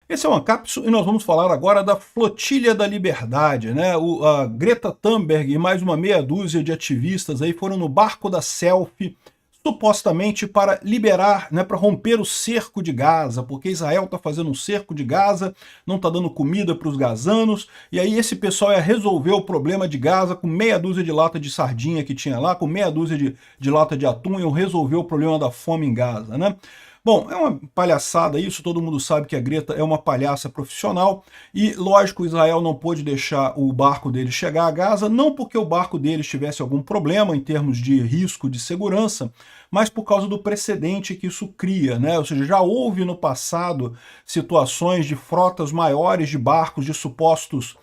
Esse é o Ancapso e nós vamos falar agora da Flotilha da Liberdade, né? A Greta Thunberg e mais uma meia dúzia de ativistas aí foram no barco da Selfie, supostamente para liberar, né, para romper o cerco de Gaza, porque Israel está fazendo um cerco de Gaza, não está dando comida para os gazanos, e aí esse pessoal ia resolver o problema de Gaza com meia dúzia de lata de sardinha que tinha lá, com meia dúzia de lata de atum, iam resolver o problema da fome em Gaza, né? Bom, é uma palhaçada isso, todo mundo sabe que a Greta é uma palhaça profissional e, lógico, Israel não pôde deixar o barco dele chegar a Gaza, não porque o barco deles tivesse algum problema em termos de risco de segurança, mas por causa do precedente que isso cria, né? Ou seja, já houve no passado situações de frotas maiores de barcos de supostos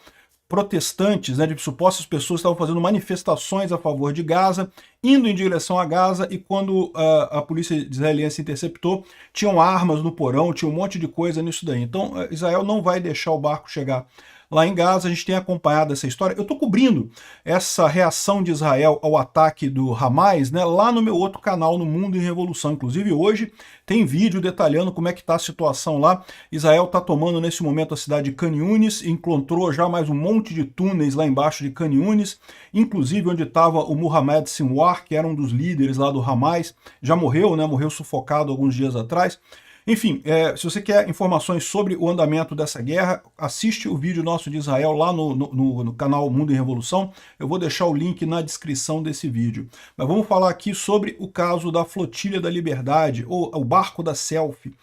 protestantes, né, de supostas pessoas que estavam fazendo manifestações a favor de Gaza, indo em direção a Gaza, e quando a polícia israelense interceptou, tinham armas no porão, tinha um monte de coisa nisso daí. Então Israel não vai deixar o barco chegar lá em Gaza. A gente tem acompanhado essa história. Eu estou cobrindo essa reação de Israel ao ataque do Hamas, né, lá no meu outro canal, no Mundo em Revolução. Inclusive hoje tem vídeo detalhando como é que está a situação lá. Israel está tomando nesse momento a cidade de Khan Yunis, encontrou já mais um monte de túneis lá embaixo de Khan Yunis, inclusive onde estava o Mohamed Sinwar, que era um dos líderes lá do Hamas, já morreu, né, morreu sufocado alguns dias atrás. Enfim, se você quer informações sobre o andamento dessa guerra, assiste o vídeo nosso de Israel lá no canal Mundo em Revolução. Eu vou deixar o link na descrição desse vídeo. Mas vamos falar aqui sobre o caso da Flotilha da Liberdade, ou o barco da Selfie,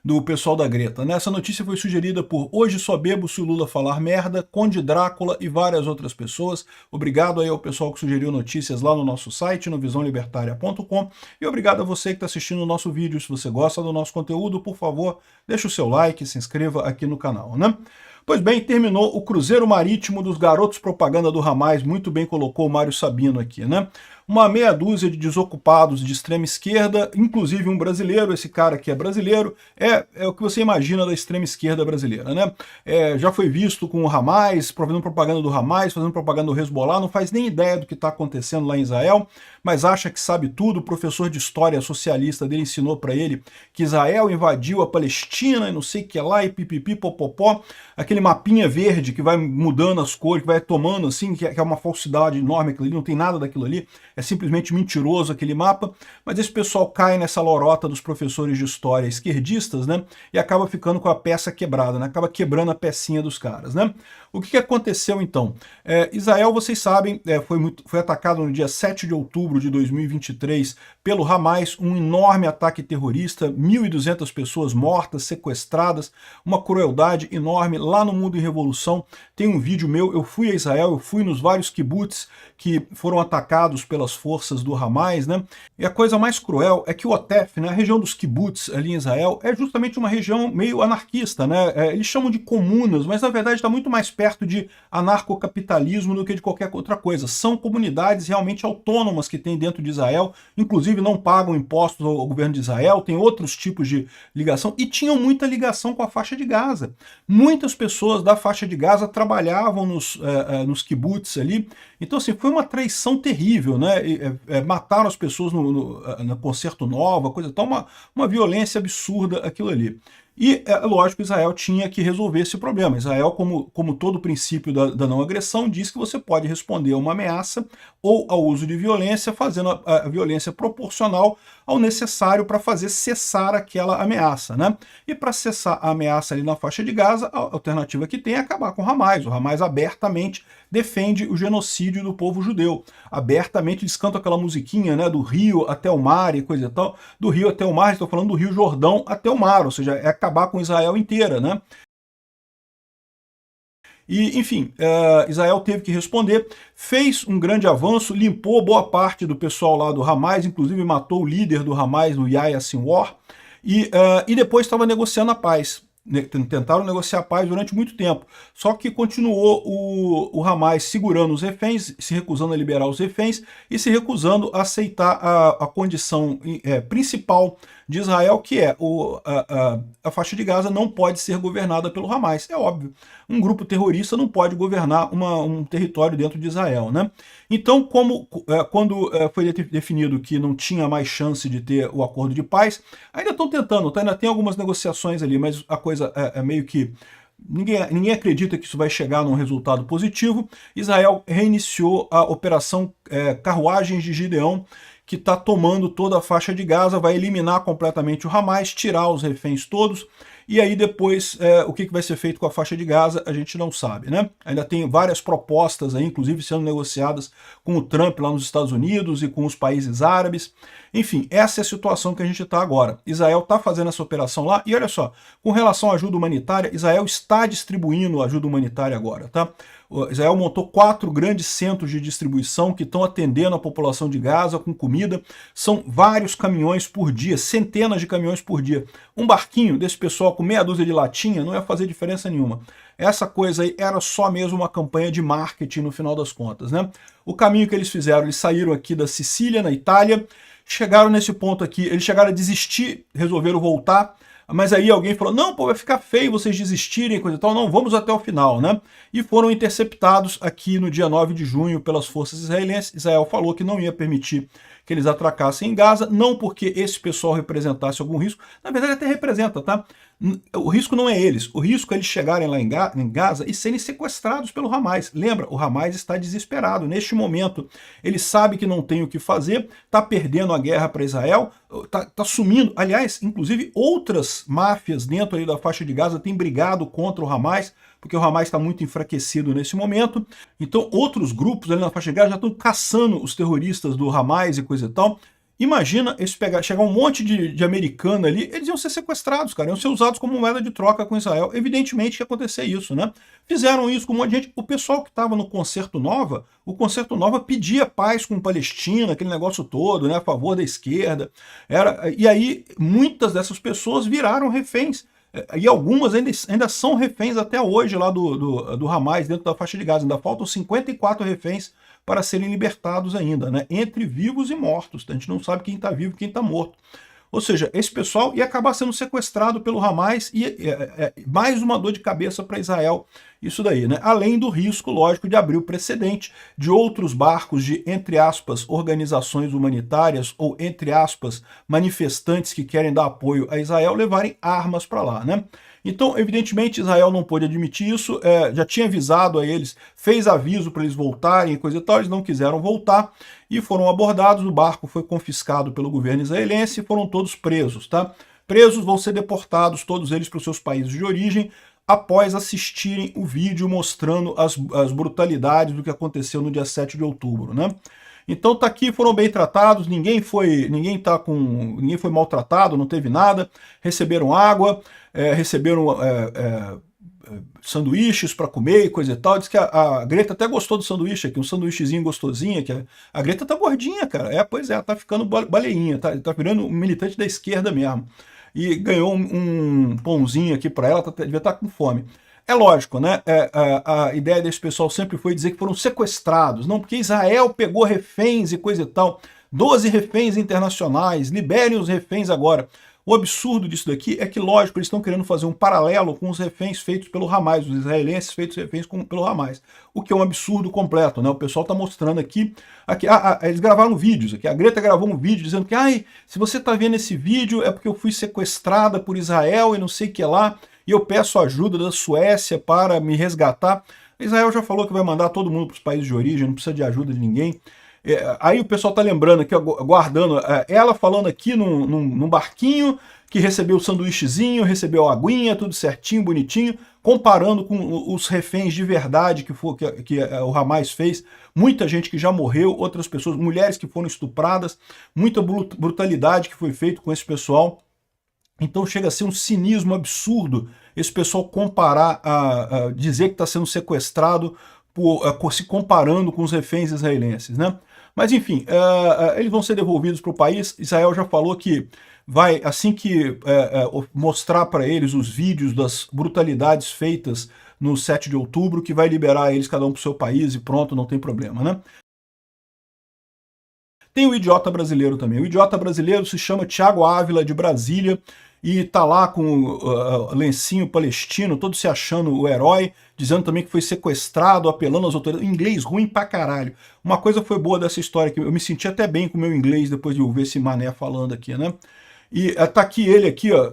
do pessoal da Greta, né? Essa notícia foi sugerida por Hoje Só Bebo Se o Lula Falar Merda, Conde Drácula e várias outras pessoas. Obrigado aí ao pessoal que sugeriu notícias lá no nosso site, no visãolibertaria.com, e obrigado a você que está assistindo o nosso vídeo. Se você gosta do nosso conteúdo, por favor, deixe o seu like, se inscreva aqui no canal, né? Pois bem, terminou o Cruzeiro Marítimo dos Garotos Propaganda do Hamas, muito bem colocou o Mário Sabino aqui, né? Uma meia dúzia de desocupados de extrema esquerda, inclusive um brasileiro, esse cara que é brasileiro, é o que você imagina da extrema esquerda brasileira, né? Já foi visto com o Hamas, fazendo propaganda do Hamas, fazendo propaganda do Hezbollah, não faz nem ideia do que está acontecendo lá em Israel, mas acha que sabe tudo. O professor de história socialista dele ensinou para ele que Israel invadiu a Palestina e não sei o que lá, e pipipi, popopó, aquele mapinha verde que vai mudando as cores, que vai tomando assim, que é uma falsidade enorme aquilo ali, não tem nada daquilo ali, é simplesmente mentiroso aquele mapa, mas esse pessoal cai nessa lorota dos professores de história esquerdistas, né, e acaba ficando com a peça quebrada, né, acaba quebrando a pecinha dos caras, né. O que aconteceu então? Israel, vocês sabem, foi atacado no dia 7 de outubro de 2023 pelo Hamas, um enorme ataque terrorista, 1.200 pessoas mortas, sequestradas, uma crueldade enorme. Lá no Mundo em Revolução tem um vídeo meu, eu fui a Israel, eu fui nos vários kibbutz que foram atacados pelas forças do Hamas, né? E a coisa mais cruel é que o Otef, né, a região dos kibbutz ali em Israel, é justamente uma região meio anarquista, né? Eles chamam de comunas, mas na verdade está muito mais perto de anarcocapitalismo do que de qualquer outra coisa. São comunidades realmente autônomas que tem dentro de Israel, inclusive não pagam impostos ao governo de Israel, tem outros tipos de ligação, e tinham muita ligação com a faixa de Gaza. Muitas pessoas da faixa de Gaza trabalhavam nos kibbutz ali. Então, assim, foi uma traição terrível, né? Mataram as pessoas no Concerto Nova, coisa tal, uma violência absurda aquilo ali. E, lógico, Israel tinha que resolver esse problema. Israel, como todo princípio da não agressão, diz que você pode responder a uma ameaça ou ao uso de violência, fazendo a violência proporcional ao necessário para fazer cessar aquela ameaça, né? E para cessar a ameaça ali na faixa de Gaza, a alternativa que tem é acabar com o Hamas. O Hamas abertamente defende o genocídio do povo judeu. Abertamente eles cantam aquela musiquinha, né, do rio até o mar e coisa e tal. Do rio até o mar, estou falando do rio Jordão até o mar, ou seja, é acabar com Israel inteira, né? E, enfim, Israel teve que responder, fez um grande avanço, limpou boa parte do pessoal lá do Hamas, inclusive matou o líder do Hamas, o Yahya Sinwar, e depois estava negociando a paz. Tentaram negociar a paz durante muito tempo, só que continuou o Hamas segurando os reféns, se recusando a liberar os reféns e se recusando a aceitar a condição principal de Israel, que é a faixa de Gaza não pode ser governada pelo Hamas. É óbvio, um grupo terrorista não pode governar um território dentro de Israel, né? Então, quando foi definido que não tinha mais chance de ter o acordo de paz, ainda estão tentando, tá? Ainda tem algumas negociações ali, mas a coisa é meio que ninguém acredita que isso vai chegar num resultado positivo. Israel reiniciou a operação Carruagens de Gideão, que está tomando toda a faixa de Gaza, vai eliminar completamente o Hamas, tirar os reféns todos, e aí depois o que vai ser feito com a faixa de Gaza a gente não sabe, né? Ainda tem várias propostas aí, inclusive sendo negociadas com o Trump lá nos Estados Unidos e com os países árabes. Enfim, essa é a situação que a gente está agora. Israel está fazendo essa operação lá, e olha só, com relação à ajuda humanitária, Israel está distribuindo ajuda humanitária agora, tá? Israel montou 4 grandes centros de distribuição que estão atendendo a população de Gaza com comida. São vários caminhões por dia, centenas de caminhões por dia. Um barquinho desse pessoal com meia dúzia de latinha não ia fazer diferença nenhuma. Essa coisa aí era só mesmo uma campanha de marketing no final das contas, né? O caminho que eles fizeram, eles saíram aqui da Sicília, na Itália, chegaram nesse ponto aqui, eles chegaram a desistir, resolveram voltar, mas aí alguém falou, não, pô, vai ficar feio vocês desistirem, coisa e tal, não, vamos até o final, né? E foram interceptados aqui no dia 9 de junho pelas forças israelenses. Israel falou que não ia permitir que eles atracassem em Gaza, não porque esse pessoal representasse algum risco, na verdade até representa, tá? O risco não é eles, o risco é eles chegarem lá em Gaza e serem sequestrados pelo Hamas. Lembra, o Hamas está desesperado neste momento, ele sabe que não tem o que fazer, está perdendo a guerra para Israel, está sumindo. Aliás, inclusive outras máfias dentro ali da faixa de Gaza têm brigado contra o Hamas, porque o Hamas está muito enfraquecido nesse momento. Então outros grupos ali na faixa de Gaza já estão caçando os terroristas do Hamas e coisa e tal. Imagina chegar um monte de americano ali, eles iam ser sequestrados, cara, iam ser usados como moeda de troca com Israel. Evidentemente que ia acontecer isso, né? Fizeram isso com um monte de gente. O pessoal que estava no Concerto Nova, o Concerto Nova pedia paz com Palestina, aquele negócio todo, né, a favor da esquerda. E aí muitas dessas pessoas viraram reféns. E algumas ainda são reféns até hoje lá do Hamas dentro da faixa de Gaza. Ainda faltam 54 reféns para serem libertados ainda, né? Entre vivos e mortos. A gente não sabe quem está vivo e quem está morto. Ou seja, esse pessoal ia acabar sendo sequestrado pelo Hamas e mais uma dor de cabeça para Israel isso daí, né? Além do risco, lógico, de abrir o precedente de outros barcos de, entre aspas, organizações humanitárias ou, entre aspas, manifestantes que querem dar apoio a Israel levarem armas para lá, né? Então, evidentemente, Israel não pôde admitir isso, já tinha avisado a eles, fez aviso para eles voltarem e coisa e tal, eles não quiseram voltar e foram abordados, o barco foi confiscado pelo governo israelense e foram todos presos, tá? Presos, vão ser deportados, todos eles para os seus países de origem, após assistirem o vídeo mostrando as brutalidades do que aconteceu no dia 7 de outubro, né? Então tá aqui, foram bem tratados, ninguém foi maltratado, não teve nada, receberam água, receberam sanduíches para comer e coisa e tal. Diz que a Greta até gostou do sanduíche aqui, um sanduíchezinho gostosinho, que a Greta tá gordinha, cara. Pois é, tá ficando baleinha, tá virando um militante da esquerda mesmo. E ganhou um pãozinho aqui para ela, devia estar com fome. É lógico, né? A ideia desse pessoal sempre foi dizer que foram sequestrados, não porque Israel pegou reféns e coisa e tal. 12 reféns internacionais, liberem os reféns agora. O absurdo disso daqui é que, lógico, eles estão querendo fazer um paralelo com os reféns feitos pelo Hamas, os israelenses feitos reféns pelo Hamas, o que é um absurdo completo, né? O pessoal está mostrando aqui eles gravaram vídeos aqui, a Greta gravou um vídeo dizendo que, se você está vendo esse vídeo é porque eu fui sequestrada por Israel e não sei o que lá, e eu peço ajuda da Suécia para me resgatar. Israel já falou que vai mandar todo mundo para os países de origem, não precisa de ajuda de ninguém. Aí o pessoal tá lembrando aqui, guardando, ela falando aqui num barquinho, que recebeu o sanduíchezinho, recebeu a aguinha, tudo certinho, bonitinho, comparando com os reféns de verdade que o Hamas fez. Muita gente que já morreu, outras pessoas, mulheres que foram estupradas, muita brutalidade que foi feita com esse pessoal. Então chega a ser um cinismo absurdo esse pessoal comparar, dizer que está sendo sequestrado, se comparando com os reféns israelenses, né? Mas enfim, eles vão ser devolvidos para o país. Israel já falou que vai, assim que mostrar para eles os vídeos das brutalidades feitas no 7 de outubro, que vai liberar eles cada um para o seu país e pronto, não tem problema, né? Tem o idiota brasileiro também. O idiota brasileiro se chama Thiago Ávila, de Brasília, e tá lá com o lencinho palestino, todo se achando o herói, dizendo também que foi sequestrado, apelando às autoridades. Inglês ruim pra caralho. Uma coisa foi boa dessa história, que eu me senti até bem com o meu inglês depois de ouvir esse mané falando aqui, né? E tá aqui ele aqui, ó,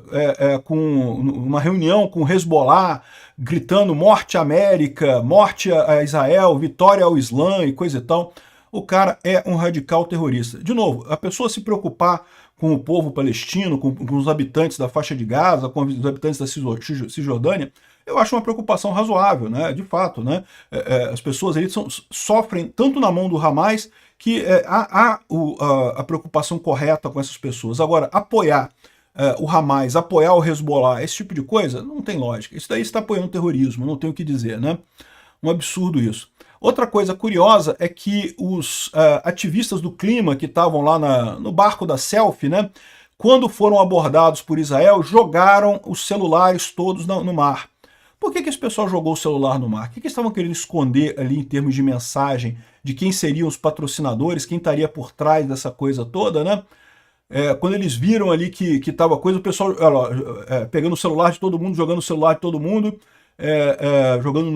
com uma reunião com o Hezbollah, gritando morte à América, morte a Israel, vitória ao Islã e coisa e tal. O cara é um radical terrorista. De novo, a pessoa se preocupar com o povo palestino, com os habitantes da faixa de Gaza, com os habitantes da Cisjordânia, eu acho uma preocupação razoável, né? De fato, né? As pessoas ali sofrem tanto na mão do Hamas que há a preocupação correta com essas pessoas. Agora, apoiar o Hamas, apoiar o Hezbollah, esse tipo de coisa, não tem lógica. Isso daí está apoiando terrorismo, não tem o que dizer, né? Um absurdo isso. Outra coisa curiosa é que os ativistas do clima que estavam lá no barco da selfie, né, quando foram abordados por Israel, jogaram os celulares todos no mar. Por que esse pessoal jogou o celular no mar? O que eles estavam querendo esconder ali em termos de mensagem, de quem seriam os patrocinadores, quem estaria por trás dessa coisa toda, né? Quando eles viram ali que estava coisa, o pessoal pegando o celular de todo mundo, jogando o celular de todo mundo, jogando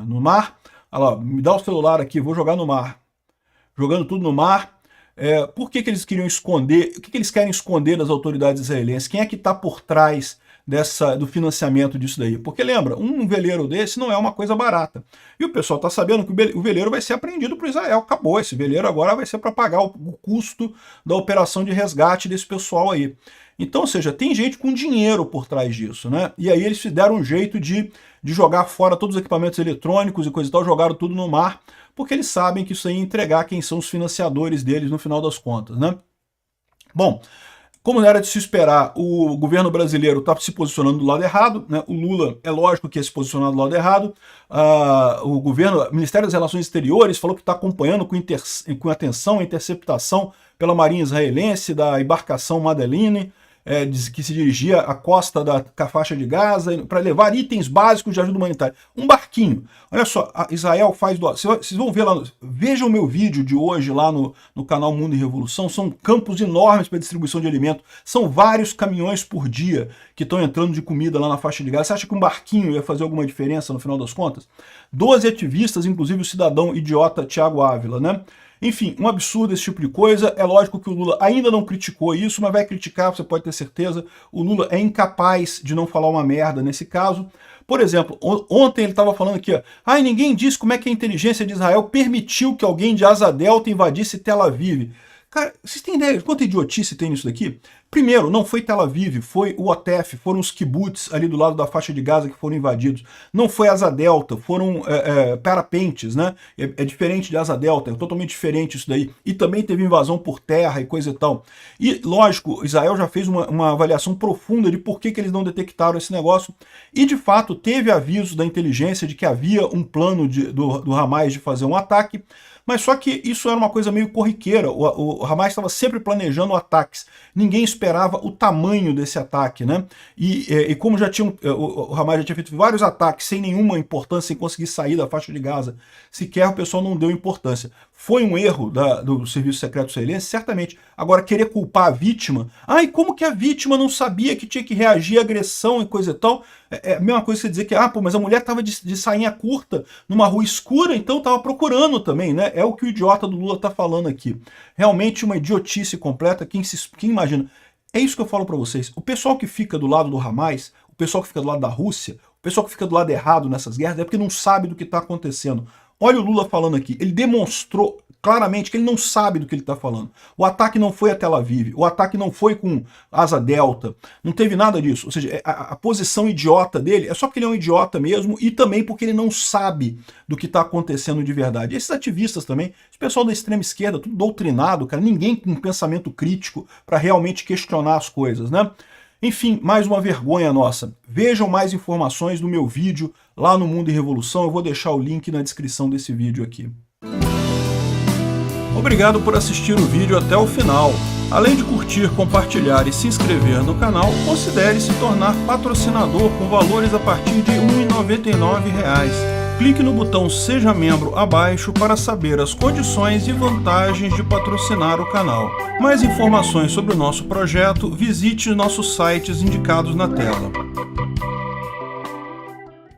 no mar. Olha lá, me dá o celular aqui, vou jogar no mar. Jogando tudo no mar. Por que eles queriam esconder? O que eles querem esconder das autoridades israelenses? Quem é que está por trás do financiamento disso daí? Porque lembra, um veleiro desse não é uma coisa barata. E o pessoal está sabendo que o veleiro vai ser apreendido para Israel. Acabou, esse veleiro agora vai ser para pagar o custo da operação de resgate desse pessoal aí. Então, ou seja, tem gente com dinheiro por trás disso, né? E aí eles se deram um jeito de jogar fora todos os equipamentos eletrônicos e coisa e tal, jogaram tudo no mar, porque eles sabem que isso aí ia entregar quem são os financiadores deles no final das contas, né? Bom, como era de se esperar, o governo brasileiro está se posicionando do lado errado, né? O Lula, é lógico que ia se posicionar do lado errado. O Ministério das Relações Exteriores falou que está acompanhando com atenção a interceptação pela Marinha Israelense da embarcação Madeleine, que se dirigia à costa da faixa de Gaza para levar itens básicos de ajuda humanitária. Um barquinho. Olha só, Israel faz vocês vão ver lá, vejam o meu vídeo de hoje lá no canal Mundo e Revolução, são campos enormes para distribuição de alimento, são vários caminhões por dia que estão entrando de comida lá na faixa de Gaza. Você acha que um barquinho ia fazer alguma diferença no final das contas? 12 ativistas, inclusive o cidadão idiota Thiago Ávila, né? Enfim, um absurdo esse tipo de coisa. É lógico que o Lula ainda não criticou isso, mas vai criticar, você pode ter certeza. O Lula é incapaz de não falar uma merda nesse caso. Por exemplo, ontem ele estava falando aqui, ó, ninguém disse como é que a inteligência de Israel permitiu que alguém de Asa Delta invadisse Tel Aviv. Cara, vocês têm ideia de quanta idiotice tem nisso daqui? Primeiro, não foi Tel Aviv, foi o Otef, foram os kibbutz ali do lado da faixa de Gaza que foram invadidos. Não foi Asa Delta, foram parapentes, né? É diferente de Asa Delta, é totalmente diferente isso daí. E também teve invasão por terra e coisa e tal. E, lógico, Israel já fez uma avaliação profunda de por que eles não detectaram esse negócio. E, de fato, teve aviso da inteligência de que havia um plano do Hamas de fazer um ataque. Mas só que isso era uma coisa meio corriqueira, o Hamas estava sempre planejando ataques, ninguém esperava o tamanho desse ataque, né? E como o Hamas já tinha feito vários ataques sem nenhuma importância, sem conseguir sair da faixa de Gaza, sequer o pessoal não deu importância. Foi um erro do Serviço Secreto Israelense? Certamente. Agora, querer culpar a vítima, e como que a vítima não sabia que tinha que reagir à agressão e coisa e tal? É a mesma coisa que você dizer que, mas a mulher estava de sainha curta numa rua escura, então estava procurando também, né? É o que o idiota do Lula está falando aqui. Realmente uma idiotice completa, quem imagina? É isso que eu falo para vocês. O pessoal que fica do lado do Hamas, o pessoal que fica do lado da Rússia, o pessoal que fica do lado errado nessas guerras, é porque não sabe do que está acontecendo. Olha o Lula falando aqui, ele demonstrou claramente que ele não sabe do que ele está falando. O ataque não foi a Tel Aviv, o ataque não foi com Asa Delta, não teve nada disso. Ou seja, a posição idiota dele é só porque ele é um idiota mesmo e também porque ele não sabe do que está acontecendo de verdade. Esses ativistas também, esse pessoal da extrema esquerda, tudo doutrinado, cara, ninguém com pensamento crítico para realmente questionar as coisas, né? Enfim, mais uma vergonha nossa. Vejam mais informações no meu vídeo lá no Mundo e Revolução. Eu vou deixar o link na descrição desse vídeo aqui. Obrigado por assistir o vídeo até o final. Além de curtir, compartilhar e se inscrever no canal, considere se tornar patrocinador com valores a partir de R$ 1,99. Clique no botão Seja Membro abaixo para saber as condições e vantagens de patrocinar o canal. Mais informações sobre o nosso projeto, visite nossos sites indicados na tela.